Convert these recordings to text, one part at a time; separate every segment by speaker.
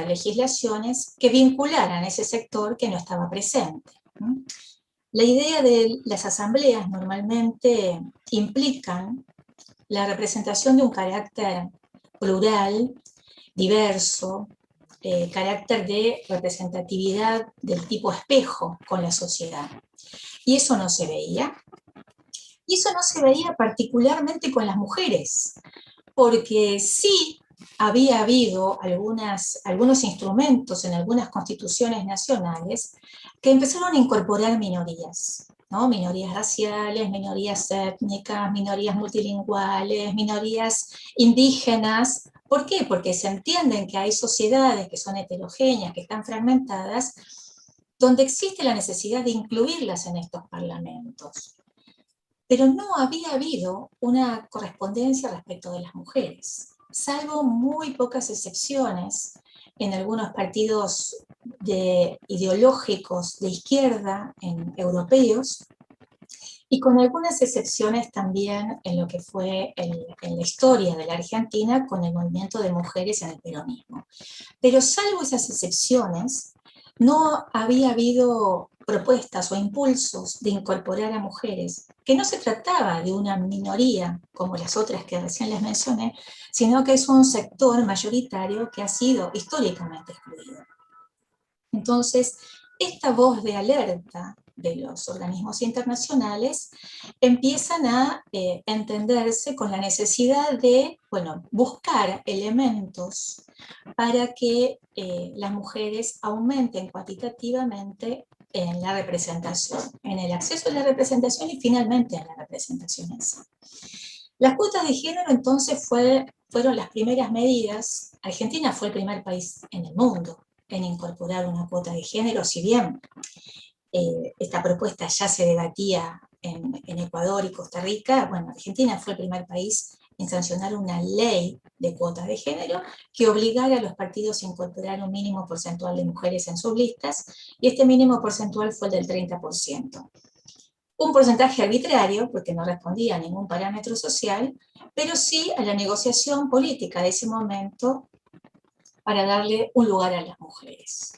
Speaker 1: crear legislaciones que vincularan a ese sector que no estaba presente. La idea de las asambleas normalmente implican la representación de un carácter plural, diverso, carácter de representatividad del tipo espejo con la sociedad. Y eso no se veía. Y eso no se veía particularmente con las mujeres, porque sí había habido algunos instrumentos en algunas constituciones nacionales que empezaron a incorporar minorías, ¿no? Minorías raciales, minorías étnicas, minorías multilingüales, minorías indígenas. ¿Por qué? Porque se entienden que hay sociedades que son heterogéneas, que están fragmentadas, donde existe la necesidad de incluirlas en estos parlamentos. Pero no había habido una correspondencia respecto de las mujeres, salvo muy pocas excepciones en algunos partidos ideológicos de izquierda europeos, y con algunas excepciones también en lo que fue en la historia de la Argentina con el movimiento de mujeres en el peronismo. Pero salvo esas excepciones, no había habido propuestas o impulsos de incorporar a mujeres, que no se trataba de una minoría como las otras que recién les mencioné, sino que es un sector mayoritario que ha sido históricamente excluido. Entonces, esta voz de alerta de los organismos internacionales empiezan a entenderse con la necesidad de, buscar elementos para que las mujeres aumenten cuantitativamente en la representación, en el acceso a la representación y finalmente en la representación en sí. Las cuotas de género entonces fueron las primeras medidas. Argentina fue el primer país en el mundo en incorporar una cuota de género, si bien esta propuesta ya se debatía en Ecuador y Costa Rica. Bueno, Argentina fue el primer país en sancionar una ley de cuotas de género que obligara a los partidos a incorporar un mínimo porcentual de mujeres en sus listas, y este mínimo porcentual fue del 30%. Un porcentaje arbitrario, porque no respondía a ningún parámetro social, pero sí a la negociación política de ese momento para darle un lugar a las mujeres.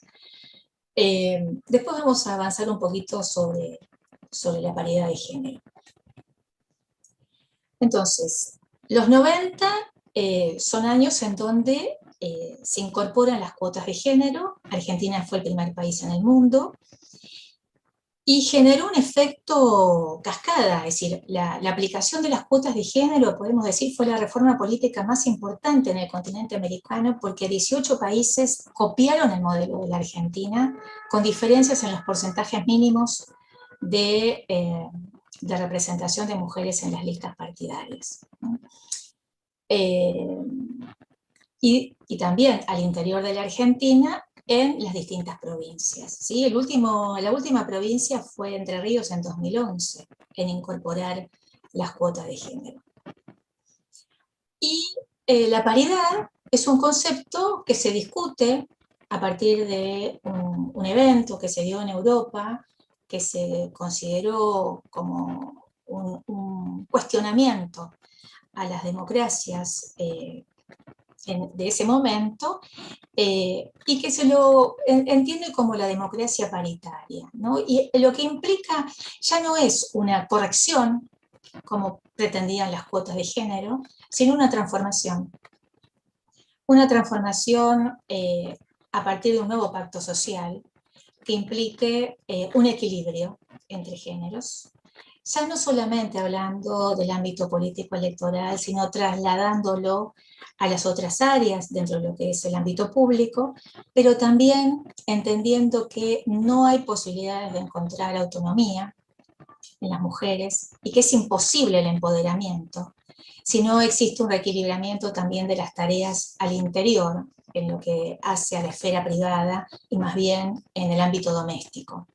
Speaker 1: Después vamos a avanzar un poquito sobre la paridad de género. Entonces, los 90 son años en donde se incorporan las cuotas de género. Argentina fue el primer país en el mundo y generó un efecto cascada, es decir, la aplicación de las cuotas de género, podemos decir, fue la reforma política más importante en el continente americano, porque 18 países copiaron el modelo de la Argentina, con diferencias en los porcentajes mínimos de representación de mujeres en las listas partidarias. Y también al interior de la Argentina, en las distintas provincias, ¿sí? La última provincia fue Entre Ríos en 2011, en incorporar las cuotas de género. Y la paridad es un concepto que se discute a partir de un evento que se dio en Europa, que se consideró como un cuestionamiento a las democracias de ese momento, y que se lo entiende como la democracia paritaria, ¿no? Y lo que implica ya no es una corrección, como pretendían las cuotas de género, sino una transformación. Una transformación a partir de un nuevo pacto social que implique un equilibrio entre géneros, ya no solamente hablando del ámbito político electoral, sino trasladándolo a las otras áreas dentro de lo que es el ámbito público, pero también entendiendo que no hay posibilidades de encontrar autonomía en las mujeres y que es imposible el empoderamiento si no existe un reequilibramiento también de las tareas al interior, en lo que hace a la esfera privada y más bien en el ámbito doméstico.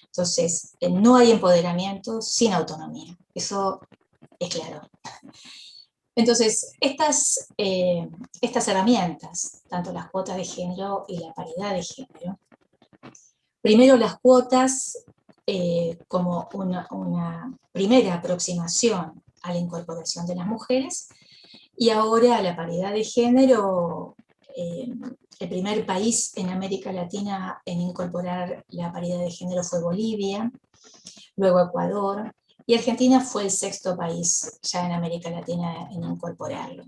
Speaker 1: Entonces, no hay empoderamiento sin autonomía, eso es claro. Entonces, estas herramientas, tanto las cuotas de género y la paridad de género, primero las cuotas como una primera aproximación a la incorporación de las mujeres, y ahora la paridad de género el primer país en América Latina en incorporar la paridad de género fue Bolivia, luego Ecuador, y Argentina fue el sexto país ya en América Latina en incorporarlo.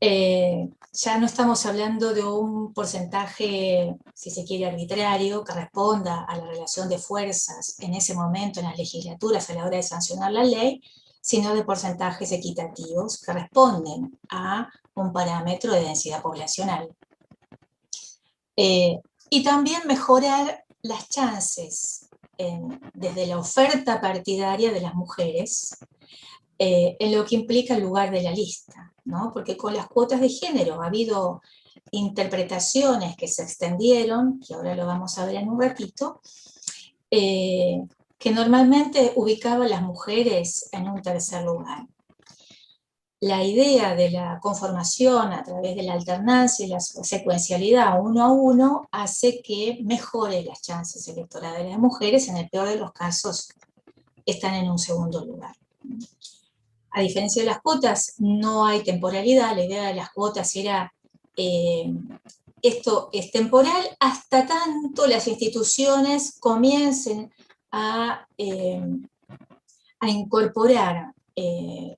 Speaker 1: Ya no estamos hablando de un porcentaje, si se quiere, arbitrario, que responda a la relación de fuerzas en ese momento en las legislaturas a la hora de sancionar la ley, sino de porcentajes equitativos que responden a un parámetro de densidad poblacional. Y también mejorar las chances desde la oferta partidaria de las mujeres, en lo que implica el lugar de la lista, ¿no? Porque con las cuotas de género ha habido interpretaciones que se extendieron, que ahora lo vamos a ver en un ratito, que normalmente ubicaban a las mujeres en un tercer lugar. La idea de la conformación a través de la alternancia y la secuencialidad uno a uno hace que mejore las chances electorales de las mujeres, en el peor de los casos están en un segundo lugar. A diferencia de las cuotas, no hay temporalidad. La idea de las cuotas era, esto es temporal hasta tanto las instituciones comiencen a incorporar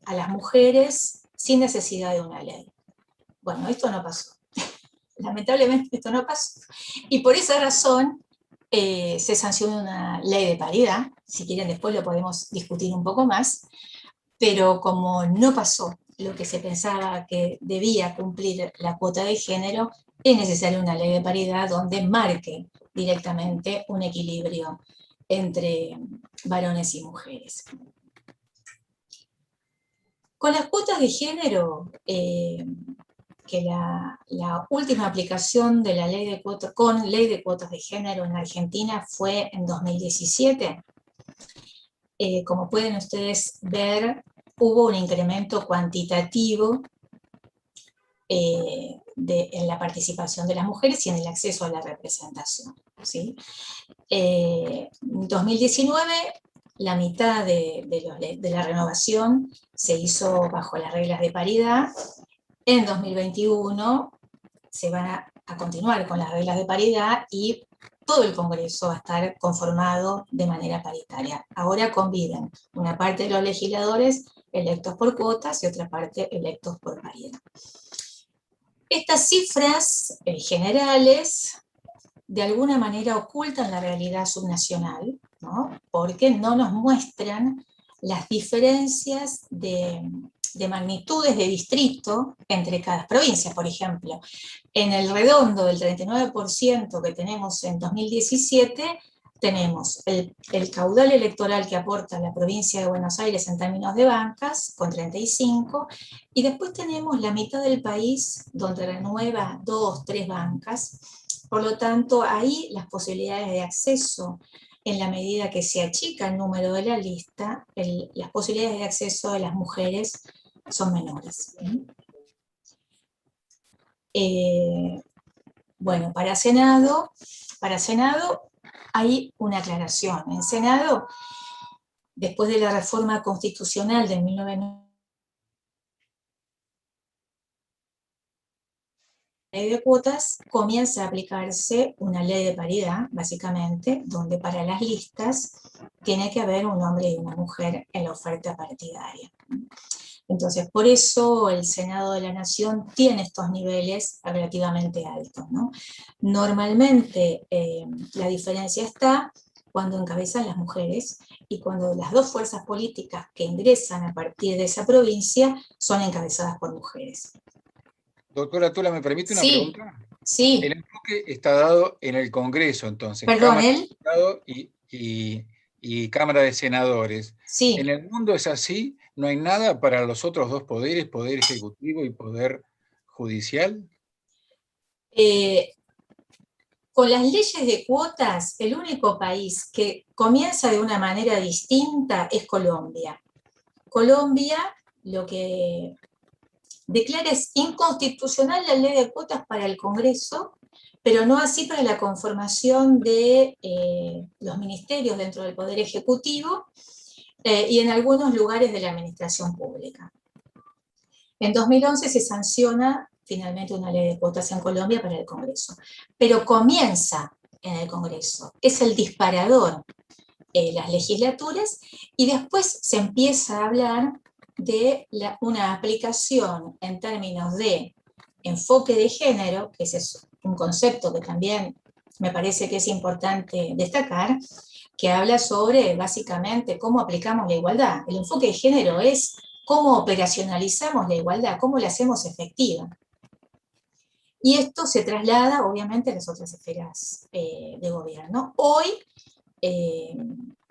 Speaker 1: a las mujeres sin necesidad de una ley. Bueno, esto no pasó. Lamentablemente esto no pasó. Y por esa razón se sancionó una ley de paridad. Si quieren después lo podemos discutir un poco más. Pero como no pasó lo que se pensaba que debía cumplir la cuota de género, es necesaria una ley de paridad donde marque directamente un equilibrio entre varones y mujeres. Con las cuotas de género, que la última aplicación de la ley de cuotas, con ley de cuotas de género en Argentina fue en 2017, como pueden ustedes ver, hubo un incremento cuantitativo en la participación de las mujeres y en el acceso a la representación, ¿sí? En 2019, la mitad de la renovación se hizo bajo las reglas de paridad. En 2021 se van a continuar con las reglas de paridad y todo el Congreso va a estar conformado de manera paritaria. Ahora conviven una parte de los legisladores electos por cuotas y otra parte electos por paridad. Estas cifras generales de alguna manera ocultan la realidad subnacional, ¿no? Porque no nos muestran las diferencias de magnitudes de distrito entre cada provincia. Por ejemplo, en el redondo del 39% que tenemos en 2017, tenemos el caudal electoral que aporta la provincia de Buenos Aires en términos de bancas, con 35, y después tenemos la mitad del país donde renueva 2, 3 bancas. Por lo tanto, ahí las posibilidades de acceso, en la medida que se achica el número de la lista, las posibilidades de acceso de las mujeres son menores. Bueno, para Senado hay una aclaración. En Senado, después de la reforma constitucional de 1990, ley de cuotas, comienza a aplicarse una ley de paridad, básicamente, donde para las listas tiene que haber un hombre y una mujer en la oferta partidaria. Entonces, por eso el Senado de la Nación tiene estos niveles relativamente altos, ¿no? Normalmente la diferencia está cuando encabezan las mujeres y cuando las dos fuerzas políticas que ingresan a partir de esa provincia son encabezadas por mujeres.
Speaker 2: Doctora Tula, ¿me permite una
Speaker 1: Sí,
Speaker 2: pregunta?
Speaker 1: sí.
Speaker 2: El enfoque está dado en el Congreso, entonces,
Speaker 1: Perdón,
Speaker 2: Cámara de
Speaker 1: él,
Speaker 2: Diputados y Cámara de Senadores. ¿En
Speaker 1: sí.
Speaker 2: el mundo es así? ¿No hay nada para los otros dos poderes, Poder Ejecutivo y Poder Judicial?
Speaker 1: Con las leyes de cuotas, el único país que comienza de una manera distinta es Colombia. Colombia lo que declara es inconstitucional la ley de cuotas para el Congreso, pero no así para la conformación de los ministerios dentro del Poder Ejecutivo y en algunos lugares de la administración pública. En 2011 se sanciona finalmente una ley de cuotas en Colombia para el Congreso. Pero comienza en el Congreso, es el disparador las legislaturas, y después se empieza a hablar de una aplicación en términos de enfoque de género, que ese es un concepto que también me parece que es importante destacar, que habla sobre básicamente cómo aplicamos la igualdad. El enfoque de género es cómo operacionalizamos la igualdad, cómo la hacemos efectiva. Y esto se traslada, obviamente, a las otras esferas de gobierno. Hoy,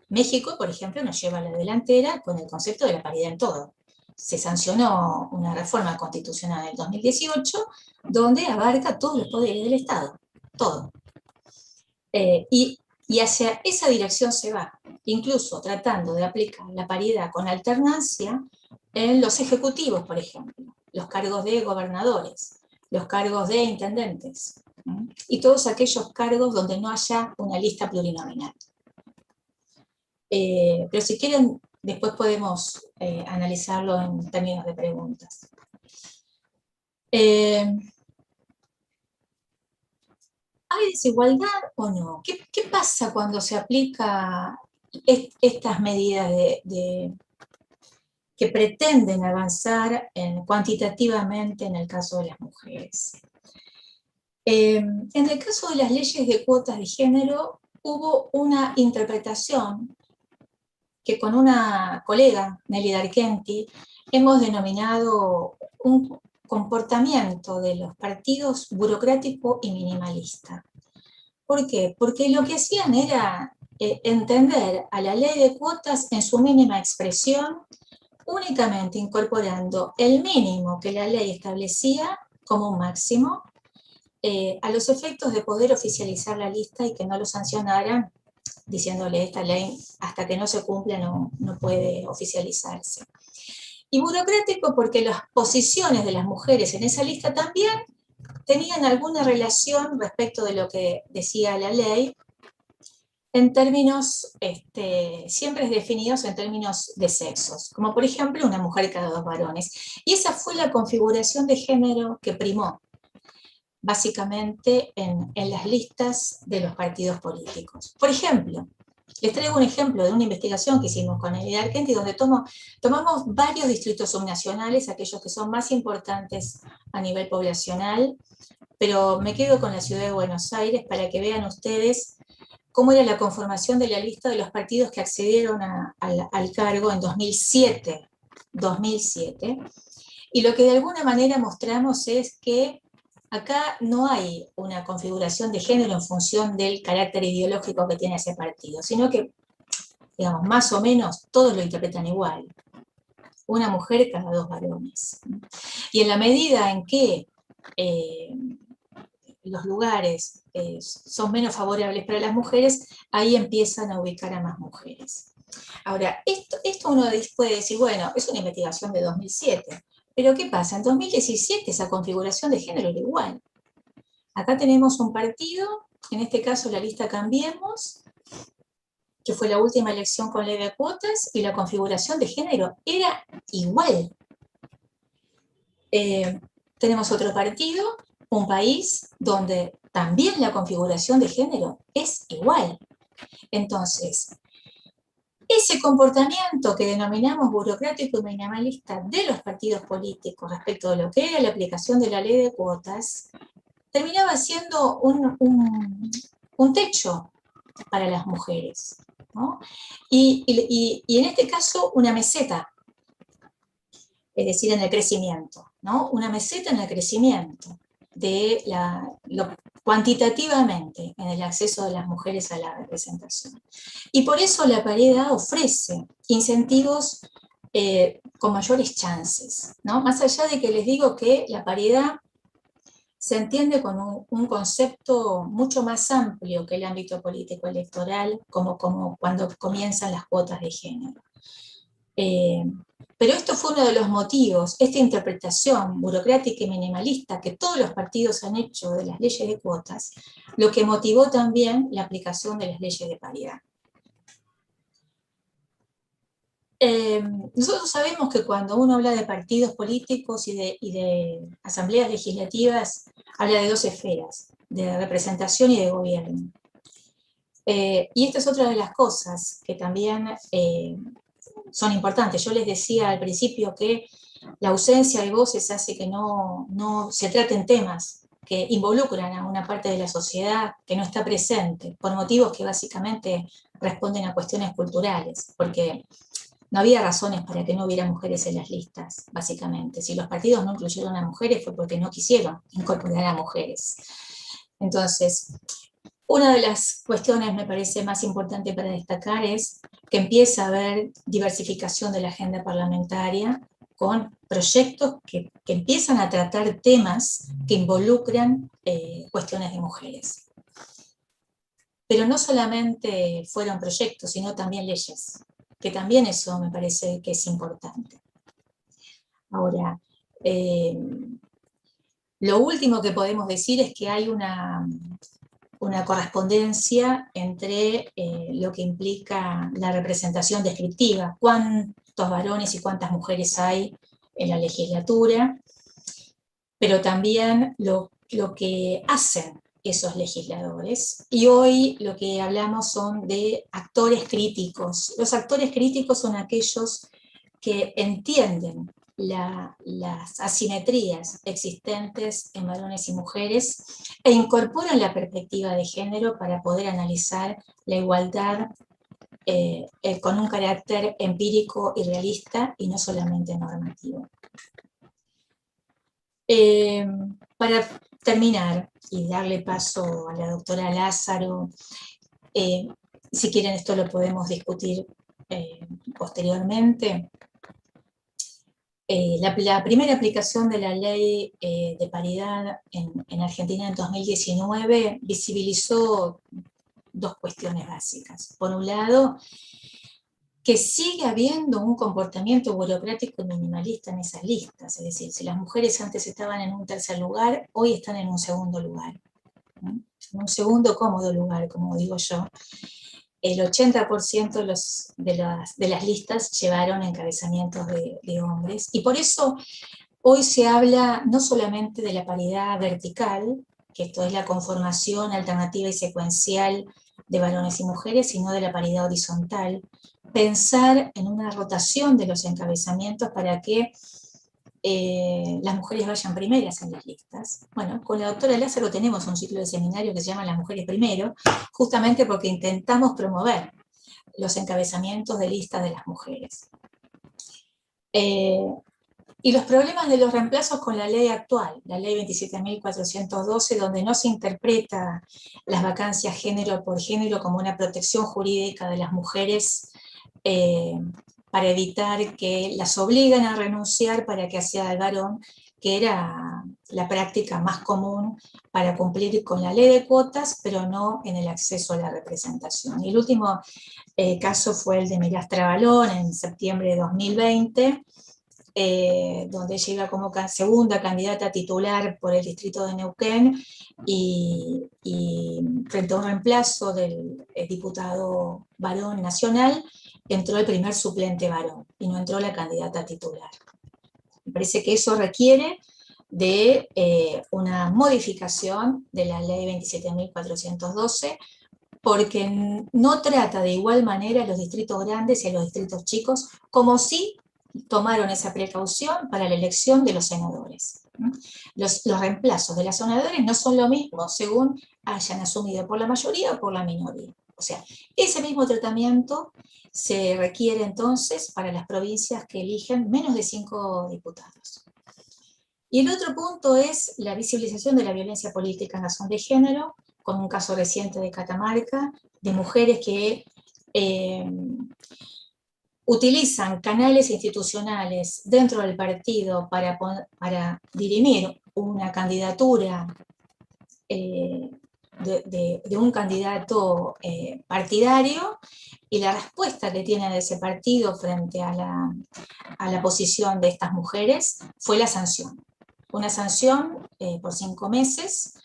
Speaker 1: México, por ejemplo, nos lleva a la delantera con el concepto de la paridad en todo. Se sancionó una reforma constitucional en el 2018 donde abarca todos los poderes del Estado, todo. Y hacia esa dirección se va, incluso tratando de aplicar la paridad con alternancia en los ejecutivos, por ejemplo, los cargos de gobernadores, los cargos de intendentes, y todos aquellos cargos donde no haya una lista plurinominal. Pero si quieren, después podemos analizarlo en términos de preguntas. ¿Hay desigualdad o no? ¿Qué pasa cuando se aplica estas medidas que pretenden avanzar cuantitativamente en el caso de las mujeres? En el caso de las leyes de cuotas de género, hubo una interpretación que con una colega, Nelly Dargenti, hemos denominado un comportamiento de los partidos burocrático y minimalista. ¿Por qué? Porque lo que hacían era entender a la ley de cuotas en su mínima expresión, únicamente incorporando el mínimo que la ley establecía como un máximo, a los efectos de poder oficializar la lista y que no lo sancionaran, diciéndole esta ley hasta que no se cumpla no puede oficializarse. Y burocrático porque las posiciones de las mujeres en esa lista también tenían alguna relación respecto de lo que decía la ley, en términos, siempre definidos en términos de sexos, como por ejemplo una mujer cada 2 varones. Y esa fue la configuración de género que primó, básicamente en las listas de los partidos políticos. Por ejemplo, les traigo un ejemplo de una investigación que hicimos con el Argenti, donde tomamos varios distritos subnacionales, aquellos que son más importantes a nivel poblacional, pero me quedo con la ciudad de Buenos Aires para que vean ustedes cómo era la conformación de la lista de los partidos que accedieron al cargo en 2007. Y lo que de alguna manera mostramos es que acá no hay una configuración de género en función del carácter ideológico que tiene ese partido, sino que, digamos, más o menos todos lo interpretan igual. Una mujer cada 2 varones. Y en la medida en que los lugares son menos favorables para las mujeres, ahí empiezan a ubicar a más mujeres. Ahora, esto uno puede decir, bueno, es una investigación de 2007, pero ¿qué pasa? En 2017 esa configuración de género era igual. Acá tenemos un partido, en este caso la lista Cambiemos, que fue la última elección con ley de cuotas, y la configuración de género era igual. Tenemos otro partido, un país, donde también la configuración de género es igual. Entonces, ese comportamiento que denominamos burocrático y minimalista de los partidos políticos respecto de lo que era la aplicación de la ley de cuotas, terminaba siendo un techo para las mujeres, ¿no? Y en este caso una meseta, es decir, en el crecimiento, ¿no? Una meseta en el crecimiento de cuantitativamente en el acceso de las mujeres a la representación. Y por eso la paridad ofrece incentivos con mayores chances, ¿no? Más allá de que les digo que la paridad se entiende con un concepto mucho más amplio que el ámbito político electoral, como cuando comienzan las cuotas de género. Pero esto fue uno de los motivos, esta interpretación burocrática y minimalista que todos los partidos han hecho de las leyes de cuotas, lo que motivó también la aplicación de las leyes de paridad. Nosotros sabemos que cuando uno habla de partidos políticos y de asambleas legislativas, habla de dos esferas, de representación y de gobierno. Y esta es otra de las cosas que también son importantes. Yo les decía al principio que la ausencia de voces hace que no se traten temas que involucran a una parte de la sociedad que no está presente, por motivos que básicamente responden a cuestiones culturales, porque no había razones para que no hubiera mujeres en las listas, básicamente. Si los partidos no incluyeron a mujeres fue porque no quisieron incorporar a mujeres. Entonces, una de las cuestiones, me parece, más importante para destacar es que empieza a haber diversificación de la agenda parlamentaria con proyectos que empiezan a tratar temas que involucran cuestiones de mujeres. Pero no solamente fueron proyectos, sino también leyes, que también eso me parece que es importante. Ahora, lo último que podemos decir es que hay una correspondencia entre lo que implica la representación descriptiva, cuántos varones y cuántas mujeres hay en la legislatura, pero también lo que hacen esos legisladores. Y hoy lo que hablamos son de actores críticos. Los actores críticos son aquellos que entienden las asimetrías existentes en varones y mujeres e incorporan la perspectiva de género para poder analizar la igualdad con un carácter empírico y realista y no solamente normativo. Para terminar y darle paso a la doctora Lázaro, si quieren esto lo podemos discutir posteriormente. La primera aplicación de la ley de paridad en Argentina en 2019 visibilizó dos cuestiones básicas. Por un lado, que sigue habiendo un comportamiento burocrático y minimalista en esas listas, es decir, si las mujeres antes estaban en un tercer lugar, hoy están en un segundo lugar, ¿no? En un segundo cómodo lugar, como digo yo. El 80% de las listas llevaron encabezamientos de hombres, y por eso hoy se habla no solamente de la paridad vertical, que esto es la conformación alternativa y secuencial de varones y mujeres, sino de la paridad horizontal. Pensar en una rotación de los encabezamientos para que las mujeres vayan primeras en las listas. Bueno, con la doctora Lázaro tenemos un ciclo de seminario que se llama Las mujeres primero, justamente porque intentamos promover los encabezamientos de lista de las mujeres. Y los problemas de los reemplazos con la ley actual, la ley 27.412, donde no se interpreta las vacancias género por género como una protección jurídica de las mujeres para evitar que las obliguen a renunciar para que sea el varón, que era la práctica más común para cumplir con la ley de cuotas, pero no en el acceso a la representación. Y el último caso fue el de Mirastra Balón en septiembre de 2020, donde ella iba como segunda candidata titular por el distrito de Neuquén y frente a un reemplazo del diputado varón nacional, entró el primer suplente varón y no entró la candidata titular. Me parece que eso requiere de una modificación de la ley 27.412, porque no trata de igual manera a los distritos grandes y a los distritos chicos, como si tomaron esa precaución para la elección de los senadores. Los reemplazos de los senadores no son lo mismo según hayan asumido por la mayoría o por la minoría. O sea, ese mismo tratamiento se requiere entonces para las provincias que eligen menos de 5 diputados. Y el otro punto es la visibilización de la violencia política en razón de género, con un caso reciente de Catamarca, de mujeres que utilizan canales institucionales dentro del partido para dirimir una candidatura de un candidato partidario, y la respuesta que tiene ese partido frente a la posición de estas mujeres fue la sanción. Una sanción por 5 meses,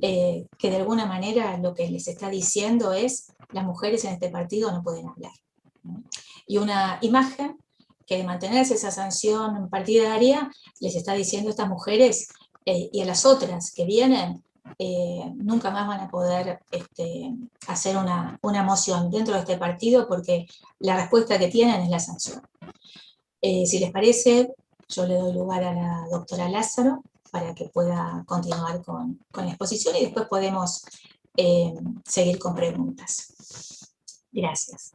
Speaker 1: que de alguna manera lo que les está diciendo es: las mujeres en este partido no pueden hablar, ¿no? Y una imagen que de mantenerse esa sanción partidaria, les está diciendo a estas mujeres y a las otras que vienen, nunca más van a poder hacer una moción dentro de este partido porque la respuesta que tienen es la sanción. Si les parece, yo le doy lugar a la doctora Lázaro para que pueda continuar con la exposición y después podemos seguir con preguntas. Gracias.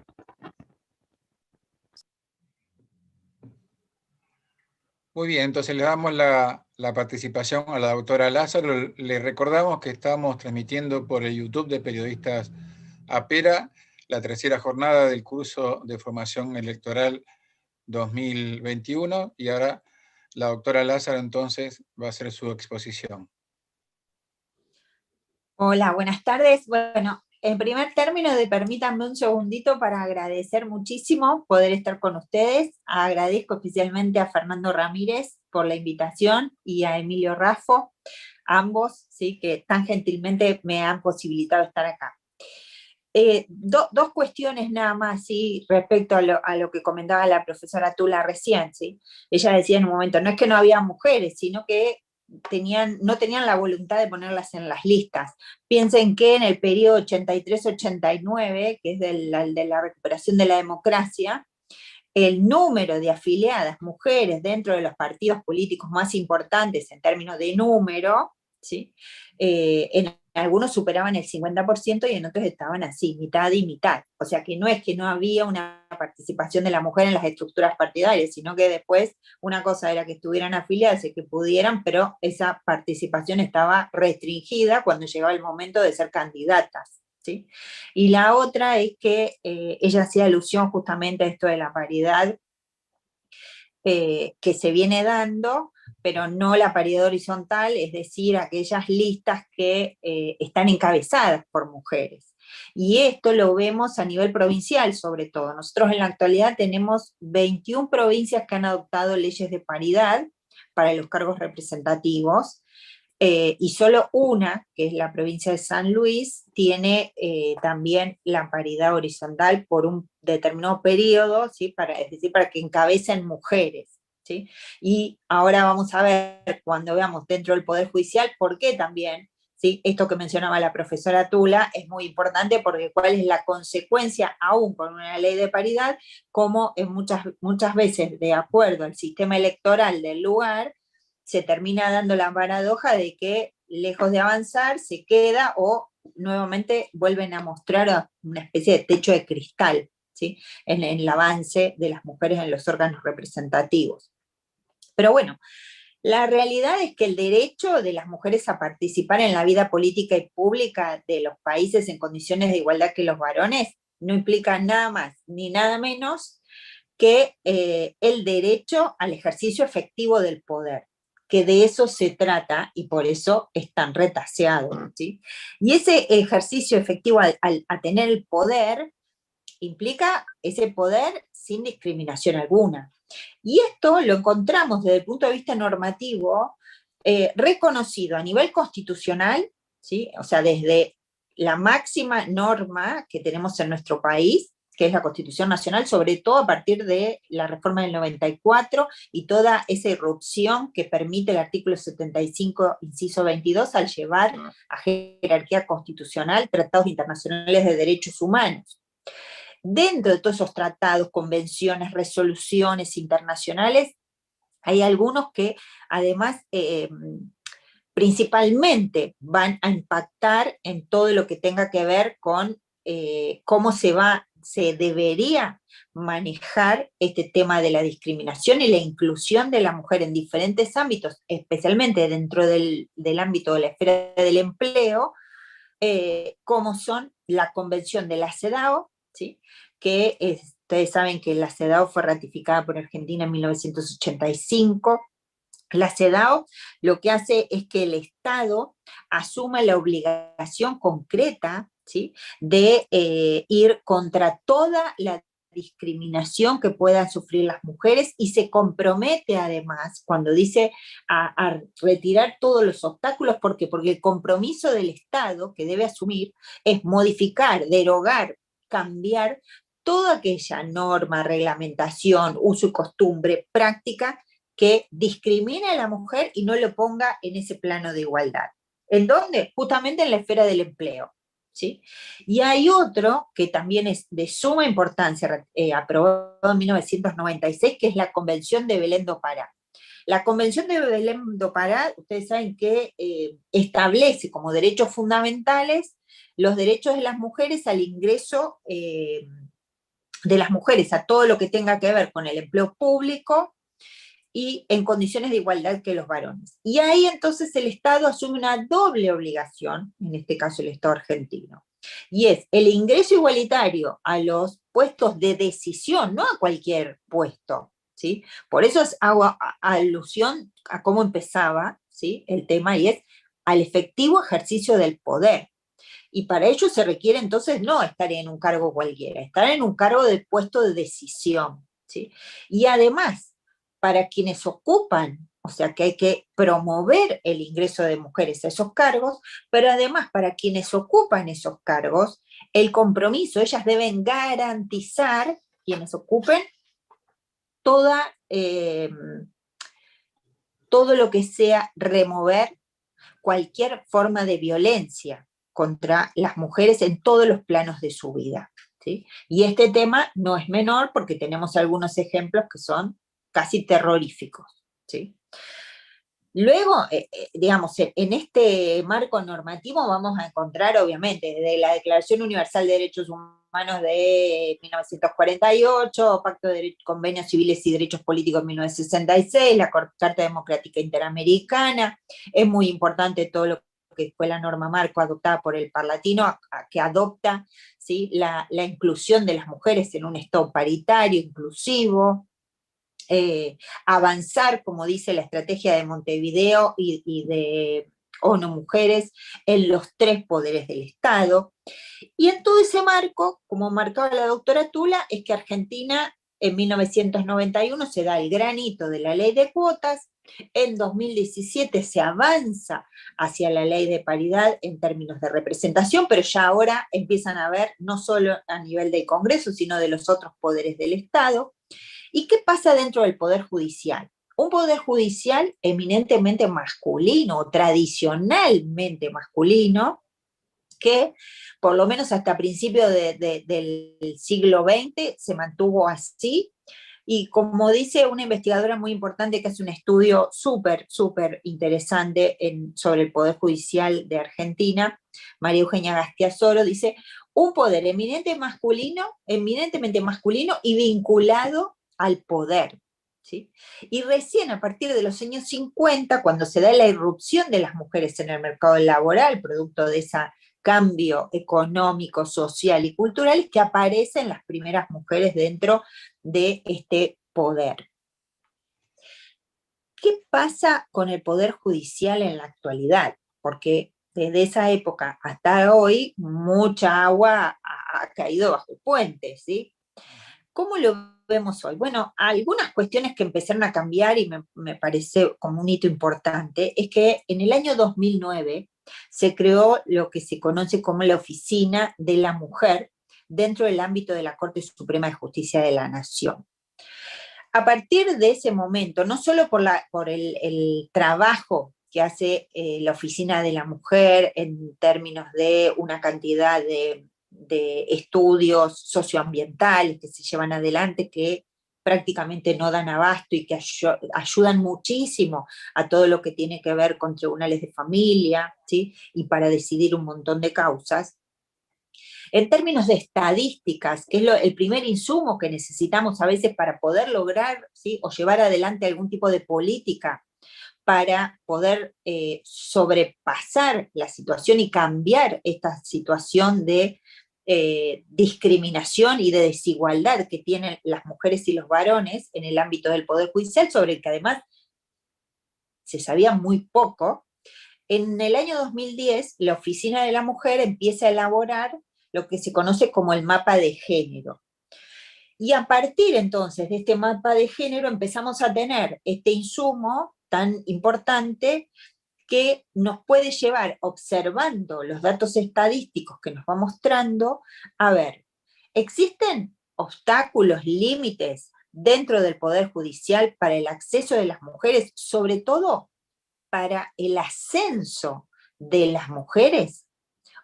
Speaker 2: Muy bien, entonces le damos la participación a la doctora Lázaro. Le recordamos que estamos transmitiendo por el YouTube de Periodistas APERA la tercera jornada del curso de formación electoral 2021 y ahora la doctora Lázaro entonces va a hacer su exposición.
Speaker 3: Hola, buenas tardes. Bueno, en primer término, permítanme un segundito para agradecer muchísimo poder estar con ustedes. Agradezco especialmente a Fernando Ramírez por la invitación y a Emilio Raffo, ambos, ¿sí?, que tan gentilmente me han posibilitado estar acá. Dos cuestiones nada más, ¿sí?, respecto a lo que comentaba la profesora Tula recién, ¿sí? Ella decía en un momento, no es que no había mujeres, sino que no tenían la voluntad de ponerlas en las listas. Piensen que en el periodo 83-89, que es de la recuperación de la democracia, el número de afiliadas mujeres dentro de los partidos políticos más importantes en términos de número, ¿sí?, en algunos superaban el 50% y en otros estaban así, mitad y mitad. O sea que no es que no había una participación de la mujer en las estructuras partidarias, sino que después una cosa era que estuvieran afiliadas y que pudieran, pero esa participación estaba restringida cuando llegaba el momento de ser candidatas, ¿sí? Y la otra es que ella hacía alusión justamente a esto de la paridad que se viene dando, pero no la paridad horizontal, es decir, aquellas listas que están encabezadas por mujeres. Y esto lo vemos a nivel provincial sobre todo. Nosotros en la actualidad tenemos 21 provincias que han adoptado leyes de paridad para los cargos representativos, y solo una, que es la provincia de San Luis, tiene también la paridad horizontal por un determinado periodo, ¿sí?, es decir, para que encabecen mujeres, ¿sí? Y ahora vamos a ver, cuando veamos dentro del Poder Judicial, por qué también, ¿sí?, esto que mencionaba la profesora Tula es muy importante, porque cuál es la consecuencia, aún con una ley de paridad, como en muchas veces, de acuerdo al sistema electoral del lugar, se termina dando la paradoja de que, lejos de avanzar, se queda o nuevamente vuelven a mostrar una especie de techo de cristal, ¿sí?, en el avance de las mujeres en los órganos representativos. Pero bueno, la realidad es que el derecho de las mujeres a participar en la vida política y pública de los países en condiciones de igualdad que los varones no implica nada más ni nada menos que el derecho al ejercicio efectivo del poder, que de eso se trata y por eso es tan retaseado, ¿sí? Y ese ejercicio efectivo a tener el poder implica ese poder sin discriminación alguna. Y esto lo encontramos desde el punto de vista normativo, reconocido a nivel constitucional, ¿sí?, o sea, desde la máxima norma que tenemos en nuestro país, que es la Constitución Nacional, sobre todo a partir de la reforma del 94 y toda esa irrupción que permite el artículo 75, inciso 22, al llevar a jerarquía constitucional tratados internacionales de derechos humanos. Dentro de todos esos tratados, convenciones, resoluciones internacionales, hay algunos que además principalmente van a impactar en todo lo que tenga que ver con cómo se debería manejar este tema de la discriminación y la inclusión de la mujer en diferentes ámbitos, especialmente dentro del ámbito de la esfera del empleo, como son la Convención de la CEDAW, ¿sí?, que ustedes saben que la CEDAW fue ratificada por Argentina en 1985. La CEDAW lo que hace es que el Estado asuma la obligación concreta, ¿sí?, de ir contra toda la discriminación que puedan sufrir las mujeres, y se compromete además, cuando dice a retirar todos los obstáculos, ¿por qué? Porque el compromiso del Estado que debe asumir es modificar, derogar, cambiar toda aquella norma, reglamentación, uso y costumbre, práctica que discrimine a la mujer y no lo ponga en ese plano de igualdad. ¿En dónde? Justamente en la esfera del empleo. ¿Sí? Y hay otro que también es de suma importancia, aprobado en 1996, que es la Convención de Belém do Pará. La Convención de Belém do Pará, ustedes saben que establece como derechos fundamentales los derechos de las mujeres al ingreso de las mujeres a todo lo que tenga que ver con el empleo público y en condiciones de igualdad que los varones. Y ahí entonces el Estado asume una doble obligación, en este caso el Estado argentino, y es el ingreso igualitario a los puestos de decisión, no a cualquier puesto, ¿sí? Por eso hago alusión a cómo empezaba, ¿sí?, el tema, y es al efectivo ejercicio del poder. Y para ello se requiere entonces no estar en un cargo cualquiera, estar en un cargo de puesto de decisión, ¿sí? Y además, para quienes ocupan, o sea que hay que promover el ingreso de mujeres a esos cargos, pero además para quienes ocupan esos cargos, el compromiso, ellas deben garantizar, quienes ocupen, toda, todo lo que sea remover cualquier forma de violencia contra las mujeres en todos los planos de su vida, ¿sí? Y este tema no es menor porque tenemos algunos ejemplos que son casi terroríficos, ¿sí? Luego, digamos, en este marco normativo vamos a encontrar, obviamente, desde la Declaración Universal de Derechos Humanos de 1948, Pacto de Convenios Civiles y Derechos Políticos de 1966, la Carta Democrática Interamericana. Es muy importante todo lo que fue la norma marco adoptada por el Parlatino, que adopta, ¿sí?, la inclusión de las mujeres en un Estado paritario, inclusivo. Avanzar, como dice la estrategia de Montevideo y de ONU Mujeres, en los 3 poderes del Estado. Y en todo ese marco, como marcaba la doctora Tula, es que Argentina en 1991 se da el gran hito de la ley de cuotas, en 2017 se avanza hacia la ley de paridad en términos de representación, pero ya ahora empiezan a ver no solo a nivel del Congreso, sino de los otros poderes del Estado. ¿Y qué pasa dentro del Poder Judicial? Un Poder Judicial eminentemente masculino, tradicionalmente masculino, que por lo menos hasta principios del siglo XX se mantuvo así, y como dice una investigadora muy importante que hace un estudio súper interesante sobre el Poder Judicial de Argentina, María Eugenia Gastiazoro, dice, un poder eminentemente masculino y vinculado al poder, ¿sí? Y recién a partir de los años 50, cuando se da la irrupción de las mujeres en el mercado laboral, producto de ese cambio económico, social y cultural, que aparecen las primeras mujeres dentro de este poder. ¿Qué pasa con el Poder Judicial en la actualidad? Porque desde esa época hasta hoy, mucha agua ha caído bajo el puente, ¿sí? ¿Cómo lo vemos hoy? Bueno, algunas cuestiones que empezaron a cambiar y me parece como un hito importante, es que en el año 2009 se creó lo que se conoce como la Oficina de la Mujer dentro del ámbito de la Corte Suprema de Justicia de la Nación. A partir de ese momento, no solo por el trabajo que hace la Oficina de la Mujer en términos de una cantidad de estudios socioambientales que se llevan adelante, que prácticamente no dan abasto y que ayudan muchísimo a todo lo que tiene que ver con tribunales de familia, ¿sí?, y para decidir un montón de causas. En términos de estadísticas, que es el primer insumo que necesitamos a veces para poder lograr, ¿sí?, o llevar adelante algún tipo de política para poder sobrepasar la situación y cambiar esta situación de discriminación y de desigualdad que tienen las mujeres y los varones en el ámbito del Poder Judicial, sobre el que además se sabía muy poco. En el año 2010, la Oficina de la Mujer empieza a elaborar lo que se conoce como el mapa de género. Y a partir entonces de este mapa de género empezamos a tener este insumo tan importante que nos puede llevar, observando los datos estadísticos que nos va mostrando, a ver, ¿existen obstáculos, límites dentro del Poder Judicial para el acceso de las mujeres, sobre todo para el ascenso de las mujeres,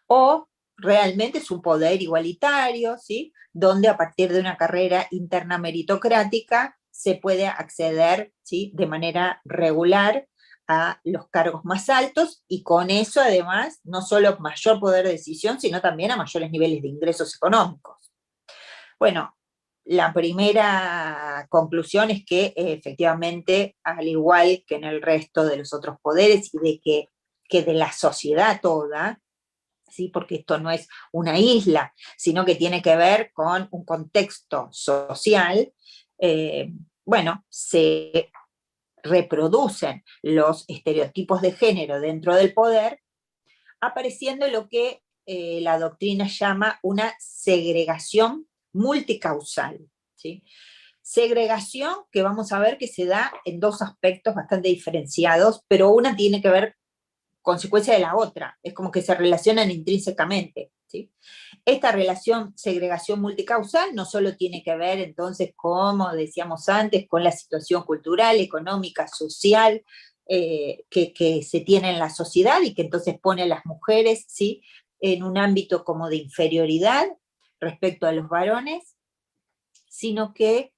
Speaker 3: o realmente es un poder igualitario, ¿sí? Donde a partir de una carrera interna meritocrática se puede acceder, ¿sí?, de manera regular a los cargos más altos, y con eso además no solo mayor poder de decisión, sino también a mayores niveles de ingresos económicos. Bueno, la primera conclusión es que efectivamente, al igual que en el resto de los otros poderes y de que de la sociedad toda, ¿sí?, porque esto no es una isla, sino que tiene que ver con un contexto social, bueno, se reproducen los estereotipos de género dentro del poder, apareciendo lo que la doctrina llama una segregación multicausal, ¿sí? Segregación que vamos a ver que se da en dos aspectos bastante diferenciados, pero una tiene que ver consecuencia de la otra, es como que se relacionan intrínsecamente, ¿sí? Esta relación segregación multicausal no solo tiene que ver entonces, como decíamos antes, con la situación cultural, económica, social, que se tiene en la sociedad y que entonces pone a las mujeres, ¿sí?, en un ámbito como de inferioridad respecto a los varones, sino que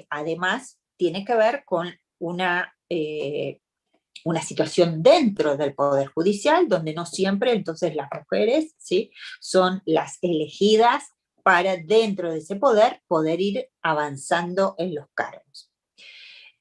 Speaker 3: además tiene que ver con una situación dentro del Poder Judicial, donde no siempre entonces las mujeres, ¿sí?, son las elegidas para dentro de ese poder ir avanzando en los cargos.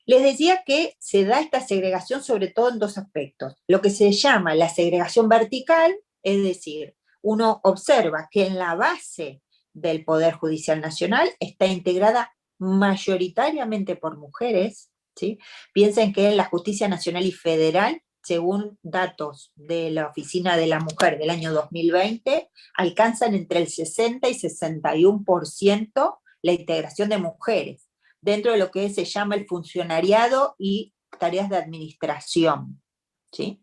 Speaker 3: Les decía que se da esta segregación sobre todo en dos aspectos. Lo que se llama la segregación vertical, es decir, uno observa que en la base del Poder Judicial Nacional está integrada mayoritariamente por mujeres, ¿sí? Piensen que en la Justicia Nacional y Federal, según datos de la Oficina de la Mujer del año 2020, alcanzan entre el 60 y 61% la integración de mujeres dentro de lo que se llama el funcionariado y tareas de administración, ¿sí?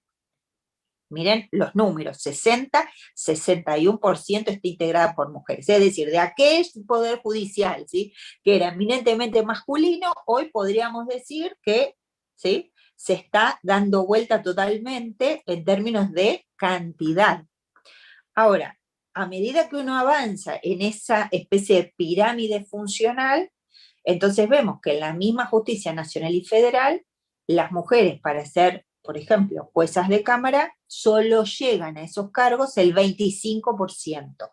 Speaker 3: Miren los números, 60, 61% está integrada por mujeres. Es decir, de aquel poder judicial, ¿sí?, que era eminentemente masculino, hoy podríamos decir que, ¿sí?, se está dando vuelta totalmente en términos de cantidad. Ahora, a medida que uno avanza en esa especie de pirámide funcional, entonces vemos que en la misma Justicia Nacional y Federal, las mujeres para ser, por ejemplo, juezas de cámara, solo llegan a esos cargos el 25%.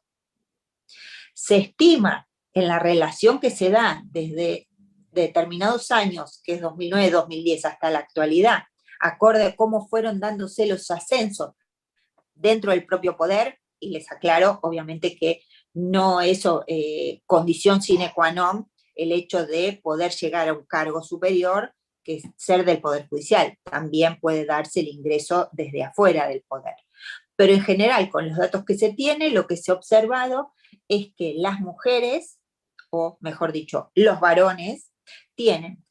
Speaker 3: Se estima en la relación que se da desde determinados años, que es 2009-2010 hasta la actualidad, acorde a cómo fueron dándose los ascensos dentro del propio poder, y les aclaro, obviamente, que no es condición sine qua non el hecho de poder llegar a un cargo superior, que es ser del Poder Judicial. También puede darse el ingreso desde afuera del poder. Pero en general, con los datos que se tiene, lo que se ha observado es que las mujeres, o mejor dicho, los varones, tienen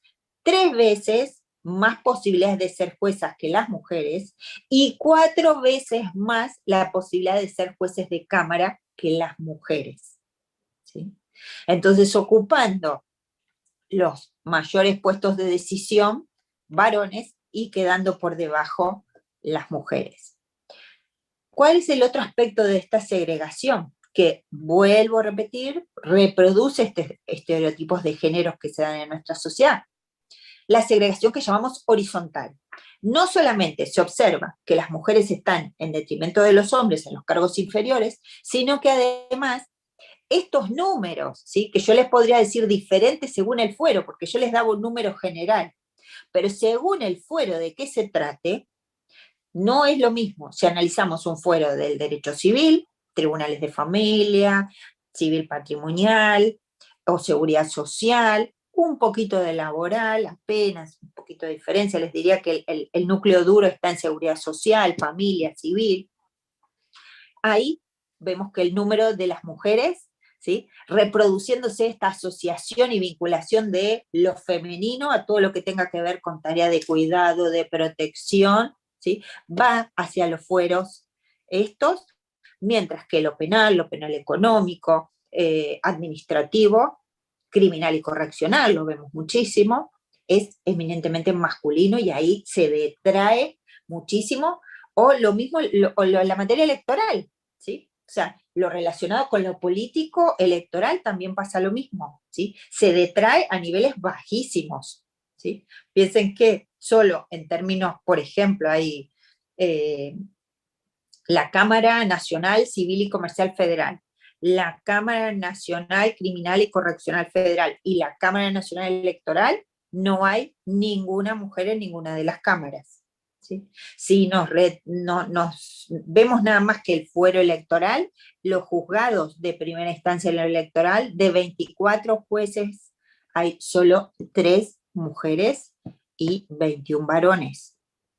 Speaker 3: 3 veces más posibilidades de ser juezas que las mujeres y 4 veces más la posibilidad de ser jueces de cámara que las mujeres, ¿sí? Entonces, ocupando los mayores puestos de decisión, varones, y quedando por debajo las mujeres. ¿Cuál es el otro aspecto de esta segregación? Que, vuelvo a repetir, reproduce estos estereotipos de géneros que se dan en nuestra sociedad. La segregación que llamamos horizontal. No solamente se observa que las mujeres están en detrimento de los hombres en los cargos inferiores, sino que además estos números, ¿sí?, que yo les podría decir diferentes según el fuero, porque yo les daba un número general, pero según el fuero de qué se trate, no es lo mismo si analizamos un fuero del derecho civil, tribunales de familia, civil patrimonial o seguridad social, un poquito de laboral, apenas un poquito de diferencia. Les diría que el núcleo duro está en seguridad social, familia, civil. Ahí vemos que el número de las mujeres, ¿sí?, reproduciéndose esta asociación y vinculación de lo femenino a todo lo que tenga que ver con tarea de cuidado, de protección, ¿sí?, va hacia los fueros estos, mientras que lo penal económico, administrativo, criminal y correccional, lo vemos muchísimo, es eminentemente masculino y ahí se detrae muchísimo, o lo mismo la materia electoral, ¿sí? O sea, lo relacionado con lo político electoral también pasa lo mismo, ¿sí? Se detrae a niveles bajísimos, ¿sí? Piensen que solo en términos, por ejemplo, hay la Cámara Nacional Civil y Comercial Federal, la Cámara Nacional Criminal y Correccional Federal y la Cámara Nacional Electoral, no hay ninguna mujer en ninguna de las cámaras, ¿sí? Si nos vemos nada más que el fuero electoral, los juzgados de primera instancia en lo electoral, de 24 jueces, hay solo 3 mujeres y 21 varones.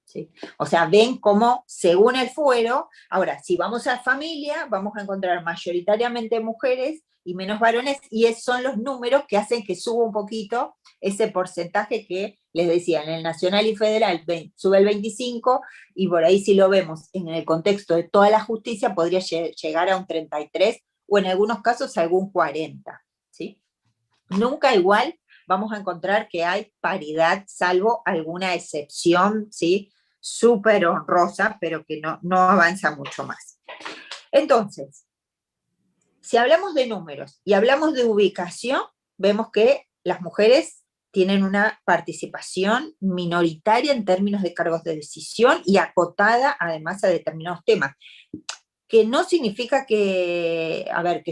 Speaker 3: ¿Sí? O sea, ven cómo, según el fuero, ahora, si vamos a familia, vamos a encontrar mayoritariamente mujeres y menos varones, y esos son los números que hacen que suba un poquito ese porcentaje que les decía, en el nacional y federal sube el 25, y por ahí si lo vemos en el contexto de toda la justicia, podría llegar a un 33, o en algunos casos algún 40, ¿sí? Nunca igual vamos a encontrar que hay paridad, salvo alguna excepción, ¿sí? Súper honrosa, pero que no avanza mucho más. Entonces, si hablamos de números y hablamos de ubicación, vemos que las mujeres tienen una participación minoritaria en términos de cargos de decisión y acotada además a determinados temas, que no significa que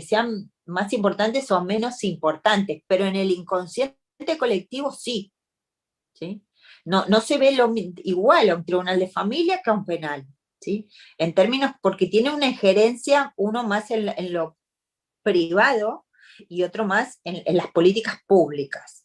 Speaker 3: sean más importantes o menos importantes, pero en el inconsciente colectivo sí, ¿sí? No se ve igual a un tribunal de familia que a un penal, ¿sí? En términos, porque tiene una injerencia, uno más en lo privado y otro más en las políticas públicas.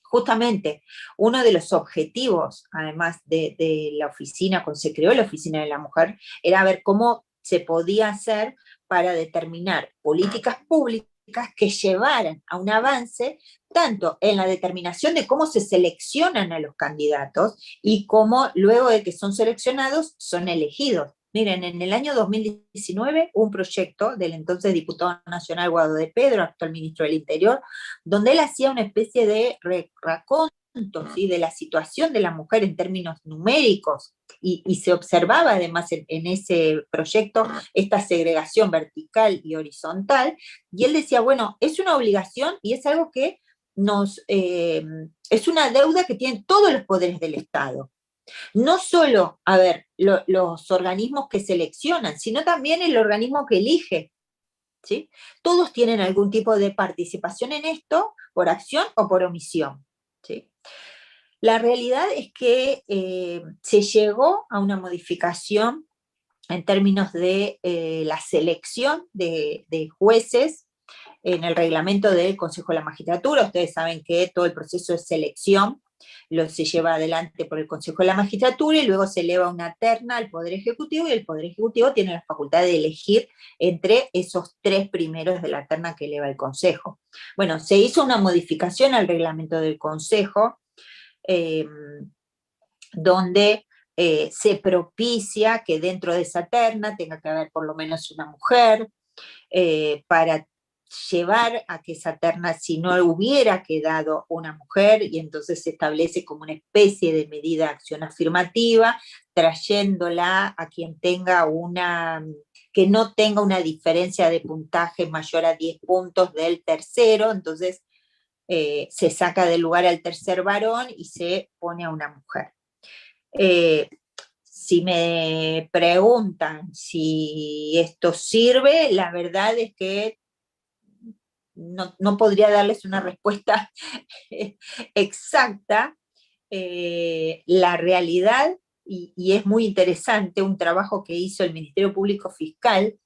Speaker 3: Justamente, uno de los objetivos, además de la oficina, cuando se creó la Oficina de la Mujer, era ver cómo se podía hacer para determinar políticas públicas que llevaran a un avance tanto en la determinación de cómo se seleccionan a los candidatos y cómo luego de que son seleccionados son elegidos. Miren, en el año 2019 un proyecto del entonces diputado nacional Guado de Pedro, actual ministro del Interior, donde él hacía una especie de raconto, ¿sí?, de la situación de la mujer en términos numéricos, y se observaba además en ese proyecto esta segregación vertical y horizontal, y él decía, bueno, es una obligación y es algo que es una deuda que tienen todos los poderes del Estado. No solo, los organismos que seleccionan, sino también el organismo que elige, ¿sí? Todos tienen algún tipo de participación en esto, por acción o por omisión, ¿sí? La realidad es que se llegó a una modificación en términos de la selección de jueces en el reglamento del Consejo de la Magistratura. Ustedes saben que todo el proceso de selección se lleva adelante por el Consejo de la Magistratura y luego se eleva una terna al Poder Ejecutivo, y el Poder Ejecutivo tiene la facultad de elegir entre esos 3 primeros de la terna que eleva el Consejo. Bueno, se hizo una modificación al reglamento del Consejo, donde se propicia que dentro de esa terna tenga que haber por lo menos una mujer, para llevar a que esa terna, si no hubiera quedado una mujer, y entonces se establece como una especie de medida de acción afirmativa, trayéndola a quien tenga que no tenga una diferencia de puntaje mayor a 10 puntos del tercero, entonces se saca del lugar al tercer varón y se pone a una mujer. Si me preguntan si esto sirve, la verdad es que no podría darles una respuesta exacta. La realidad, y es muy interesante, un trabajo que hizo el Ministerio Público Fiscal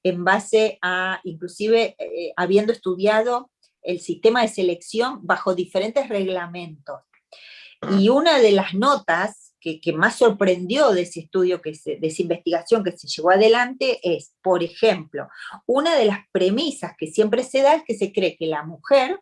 Speaker 3: en base a, inclusive, habiendo estudiado el sistema de selección bajo diferentes reglamentos. Y una de las notas que más sorprendió de ese estudio, de esa investigación que se llevó adelante, es, por ejemplo, una de las premisas que siempre se da es que se cree que la mujer,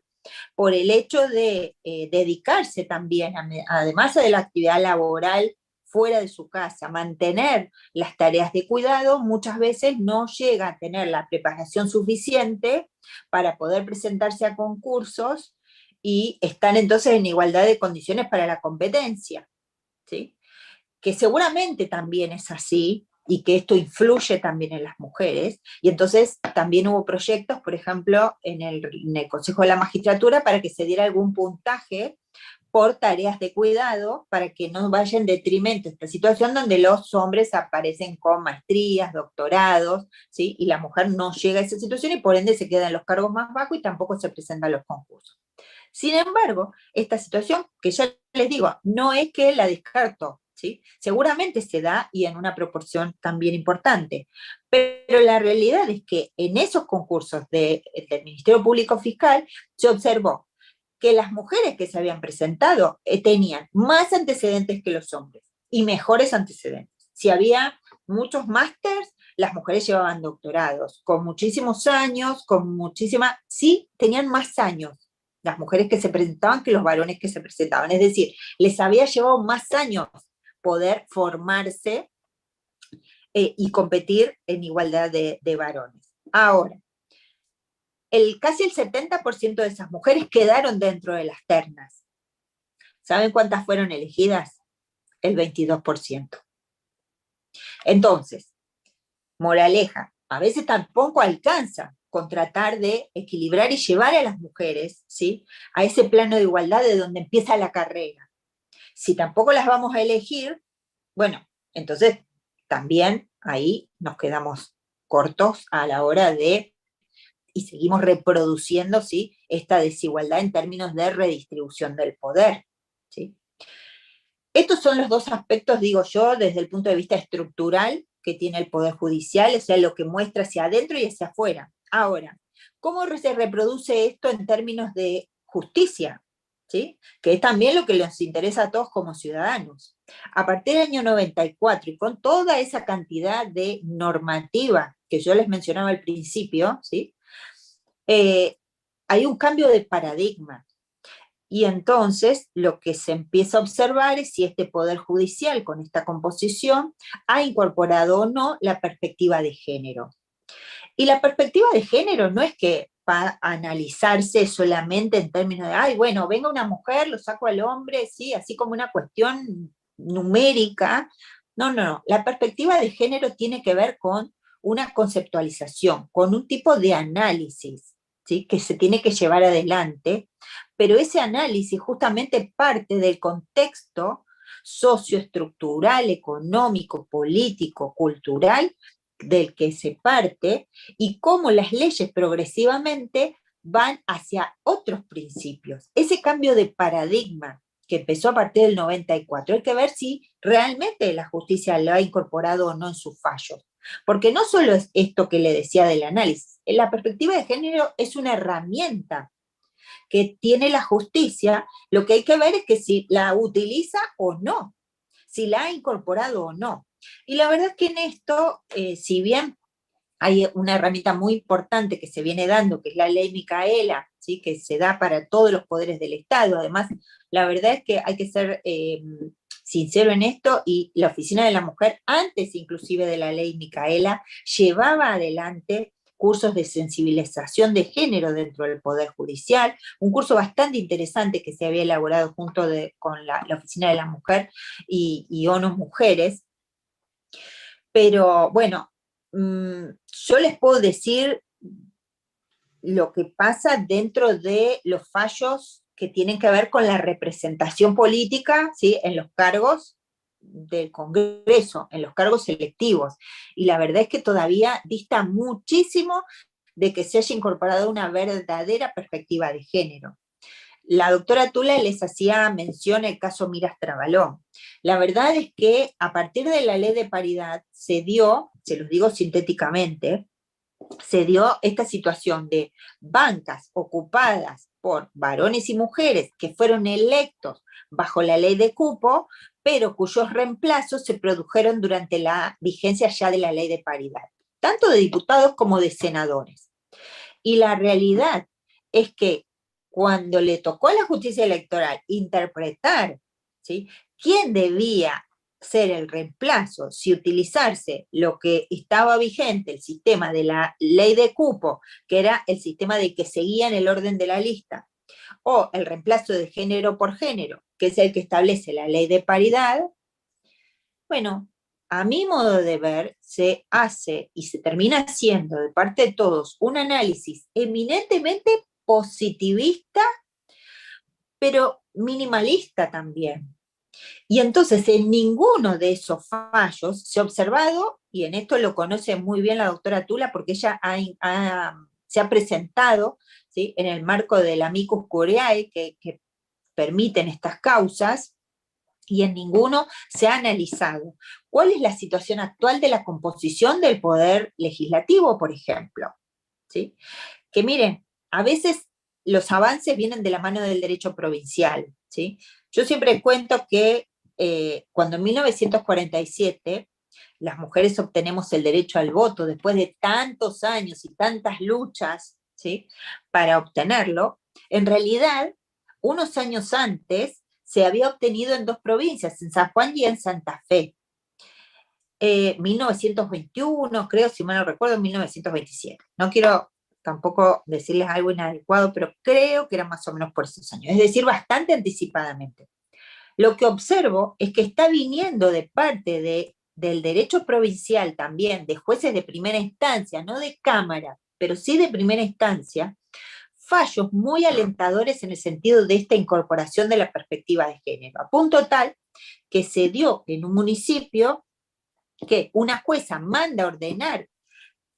Speaker 3: por el hecho de dedicarse también, además de la actividad laboral fuera de su casa, mantener las tareas de cuidado, muchas veces no llega a tener la preparación suficiente para poder presentarse a concursos y están entonces en igualdad de condiciones para la competencia, ¿sí? Que seguramente también es así, y que esto influye también en las mujeres, y entonces también hubo proyectos, por ejemplo, en el Consejo de la Magistratura, para que se diera algún puntaje por tareas de cuidado, para que no vaya en detrimento esta situación donde los hombres aparecen con maestrías, doctorados, ¿sí? Y la mujer no llega a esa situación y por ende se queda en los cargos más bajos y tampoco se presenta a los concursos. Sin embargo, esta situación, que ya les digo, no es que la descarto, ¿sí? Seguramente se da y en una proporción también importante, pero la realidad es que en esos concursos del Ministerio Público Fiscal se observó que las mujeres que se habían presentado tenían más antecedentes que los hombres y mejores antecedentes. Si había muchos másters, las mujeres llevaban doctorados, con muchísimos años, sí, tenían más años las mujeres que se presentaban que los varones que se presentaban. Es decir, les había llevado más años poder formarse y competir en igualdad de varones. Ahora, casi el 70% de esas mujeres quedaron dentro de las ternas. ¿Saben cuántas fueron elegidas? El 22%. Entonces, moraleja, a veces tampoco alcanza con tratar de equilibrar y llevar a las mujeres, ¿sí?, a ese plano de igualdad de donde empieza la carrera. Si tampoco las vamos a elegir, bueno, entonces también ahí nos quedamos cortos a la hora de, y seguimos reproduciendo, ¿sí?, esta desigualdad en términos de redistribución del poder, ¿sí? Estos son los dos aspectos, digo yo, desde el punto de vista estructural que tiene el Poder Judicial, o sea, lo que muestra hacia adentro y hacia afuera. Ahora, ¿cómo se reproduce esto en términos de justicia? ¿Sí? Que es también lo que nos interesa a todos como ciudadanos. A partir del año 94, y con toda esa cantidad de normativa que yo les mencionaba al principio, ¿sí?, hay un cambio de paradigma. Y entonces lo que se empieza a observar es si este Poder Judicial, con esta composición, ha incorporado o no la perspectiva de género. Y la perspectiva de género no es que va a analizarse solamente en términos de, ay, bueno, venga una mujer, lo saco al hombre, sí, así como una cuestión numérica. No, no, no. La perspectiva de género tiene que ver con una conceptualización, con un tipo de análisis, ¿sí?, que se tiene que llevar adelante, pero ese análisis justamente parte del contexto socioestructural, económico, político, cultural del que se parte, y cómo las leyes progresivamente van hacia otros principios. Ese cambio de paradigma que empezó a partir del 94, hay que ver si realmente la justicia lo ha incorporado o no en sus fallos. Porque no solo es esto que le decía del análisis, la perspectiva de género es una herramienta que tiene la justicia, lo que hay que ver es que si la utiliza o no, si la ha incorporado o no. Y la verdad es que en esto, si bien hay una herramienta muy importante que se viene dando, que es la ley Micaela, ¿sí?, que se da para todos los poderes del Estado. Además, la verdad es que hay que ser sincero en esto, y la Oficina de la Mujer, antes inclusive de la ley Micaela, llevaba adelante cursos de sensibilización de género dentro del Poder Judicial, un curso bastante interesante que se había elaborado junto con la Oficina de la Mujer y ONU Mujeres. Pero bueno, yo les puedo decir lo que pasa dentro de los fallos que tienen que ver con la representación política, ¿sí?, en los cargos del Congreso, en los cargos electivos. Y la verdad es que todavía dista muchísimo de que se haya incorporado una verdadera perspectiva de género. La doctora Tula les hacía mención el caso Miras Trabalón. La verdad es que a partir de la ley de paridad se dio, se los digo sintéticamente, se dio esta situación de bancas ocupadas por varones y mujeres que fueron electos bajo la ley de cupo, pero cuyos reemplazos se produjeron durante la vigencia ya de la ley de paridad, tanto de diputados como de senadores. Y la realidad es que cuando le tocó a la justicia electoral interpretar, ¿sí?, quién debía ser el reemplazo, si utilizarse lo que estaba vigente, el sistema de la ley de cupo, que era el sistema de que seguía en el orden de la lista, o el reemplazo de género por género, que es el que establece la ley de paridad, bueno, a mi modo de ver, se hace y se termina haciendo de parte de todos un análisis eminentemente positivista, pero minimalista también. Y entonces en ninguno de esos fallos se ha observado, y en esto lo conoce muy bien la doctora Tula, porque ella se ha presentado, ¿sí?, en el marco del amicus curiae que permiten estas causas, y en ninguno se ha analizado cuál es la situación actual de la composición del poder legislativo, por ejemplo. ¿Sí? Que miren, a veces los avances vienen de la mano del derecho provincial. ¿Sí? Yo siempre cuento que cuando en 1947 las mujeres obtenemos el derecho al voto después de tantos años y tantas luchas, ¿sí?, para obtenerlo, en realidad, unos años antes se había obtenido en dos provincias, en San Juan y en Santa Fe. 1921, creo, si mal no recuerdo, 1927. No quiero tampoco decirles algo inadecuado, pero creo que era más o menos por esos años, es decir, bastante anticipadamente. Lo que observo es que está viniendo de parte del derecho provincial también, de jueces de primera instancia, no de cámara, pero sí de primera instancia, fallos muy alentadores en el sentido de esta incorporación de la perspectiva de género, a punto tal que se dio en un municipio que una jueza manda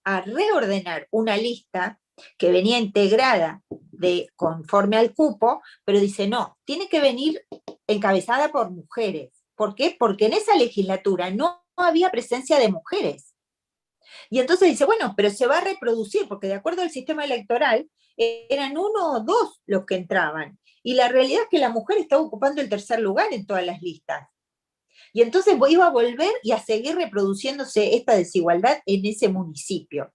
Speaker 3: a reordenar una lista que venía integrada conforme al cupo, pero dice, no, tiene que venir encabezada por mujeres. ¿Por qué? Porque en esa legislatura no había presencia de mujeres. Y entonces dice, bueno, pero se va a reproducir, porque de acuerdo al sistema electoral, eran 1 o 2 los que entraban. Y la realidad es que la mujer estaba ocupando el tercer lugar en todas las listas. Y entonces iba a volver y a seguir reproduciéndose esta desigualdad en ese municipio.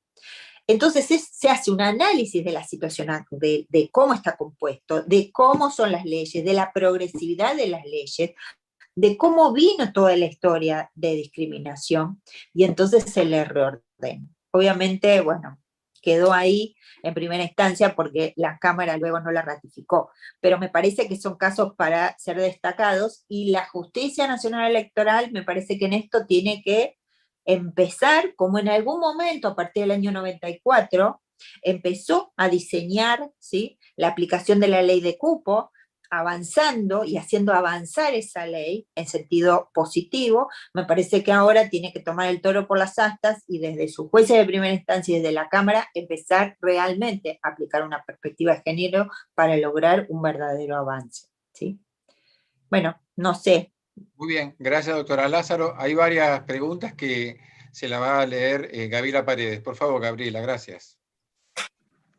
Speaker 3: Entonces se hace un análisis de la situación, de cómo está compuesto, de cómo son las leyes, de la progresividad de las leyes, de cómo vino toda la historia de discriminación, y entonces se le reordena. Obviamente, bueno, quedó ahí en primera instancia porque la Cámara luego no la ratificó, pero me parece que son casos para ser destacados, y la Justicia Nacional Electoral me parece que en esto tiene que empezar, como en algún momento a partir del año 94, empezó a diseñar, ¿sí?, la aplicación de la ley de cupo, avanzando y haciendo avanzar esa ley en sentido positivo. Me parece que ahora tiene que tomar el toro por las astas y desde sus jueces de primera instancia y desde la Cámara empezar realmente a aplicar una perspectiva de género para lograr un verdadero avance, ¿sí? Bueno, no sé.
Speaker 2: Muy bien, gracias, doctora Lázaro. Hay varias preguntas que se la va a leer Gabriela Paredes. Por favor, Gabriela, gracias.